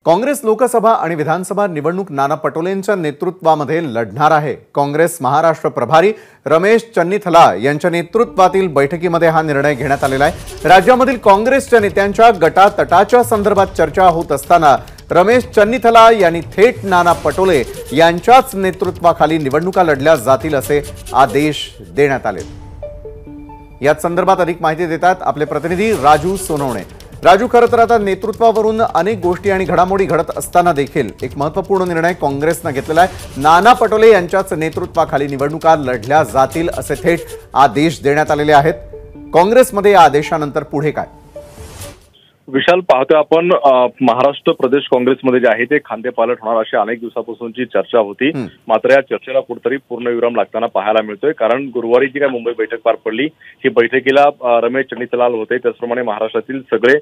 काँग्रेस लोकसभा आणि विधानसभा निवडणूक नाना पटोलेंच्या नेतृत्वामध्ये लढणार आहे। काँग्रेस महाराष्ट्र प्रभारी रमेश चन्नीथला यांच्या नेतृत्वातील बैठकीमध्ये हा निर्णय घेण्यात आलेला आहे। राज्यामधील काँग्रेसच्या नेत्यांच्या गटातटाच्या संदर्भात चर्चा होत असताना रमेश चन्नीथला यांनी थेट नाना पटोले यांच्याच नेतृत्वाखाली निवडणुका लढल्या जातील असे आदेश देण्यात आले। याच संदर्भात अधिक माहिती देतात आपले प्रतिनिधी राजू सोनवणे। राजू, खरं तर आता नेतृत्वावरून अनेक गोष्टी आणि घडामोडी घडत असताना देखील एक महत्त्वपूर्ण निर्णय काँग्रेसने घेतलेला आहे। नाना पटोले यांच्याच नेतृत्वाखाली निवडणुका लढल्या जातील असे थेट आदेश देण्यात आलेले आहेत। काँग्रेसमध्ये या आदेशानंतर पुढे काय? विशाल, पाहतोय आपण महाराष्ट्र प्रदेश काँग्रेसमध्ये जे आहे ते खांदेपालट होणार अशी अनेक दिवसापासूनची चर्चा होती। मात्र या चर्चेला कुठेतरी पूर्णविराम लागताना पाहायला मिळतोय, कारण गुरुवारी जी काय मुंबई बैठक पार पडली, ही बैठकीला रमेश चन्नीथलाल होते, त्याचप्रमाणे महाराष्ट्रातील सगळे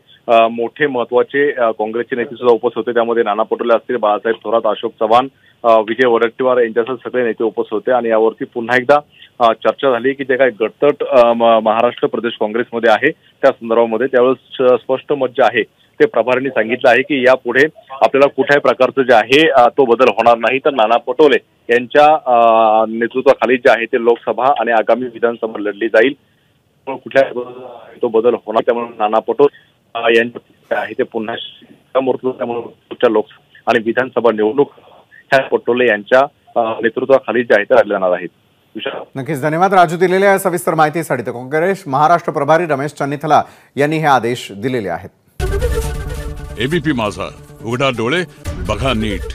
मोठे महत्वाचे काँग्रेसचे नेते सुद्धा उपस्थित होते। त्यामध्ये नाना पटोले असतील, बाळासाहेब थोरात, अशोक चव्हाण, विजय वडेट्टीवार यांच्यासह सगळे नेते उपस्थित होते। आणि यावरती पुन्हा एकदा चर्चा झाली की जे काही गटतट महाराष्ट्र प्रदेश काँग्रेसमध्ये आहे त्या संदर्भामध्ये त्यावेळेस स्पष्ट मत जे आहे ते प्रभारींनी सांगितलं आहे की यापुढे आपल्याला कुठल्याही प्रकारचं जे आहे तो बदल होणार नाही, तर नाना पटोले यांच्या नेतृत्वाखाली जे आहे ते लोकसभा आणि आगामी विधानसभा लढली जाईल। कुठल्याही तो बदल होणार, त्यामुळे नाना पटोले यांच्या आहे ते पुन्हा त्यामुळे लोकसभा आणि विधानसभा निवडणूक ह्या पटोले यांच्या नेतृत्वाखाली जे आहे ते लढल्या जाणार आहेत। नक्कीच धन्यवाद राजू, दिलेल्या सविस्तर माहितीसाठी। तर काँग्रेस महाराष्ट्र प्रभारी रमेश चन्नीथला यांनी हे आदेश दिलेले आहेत। एबीपी माझा, उघडा डोळे बघा नीट।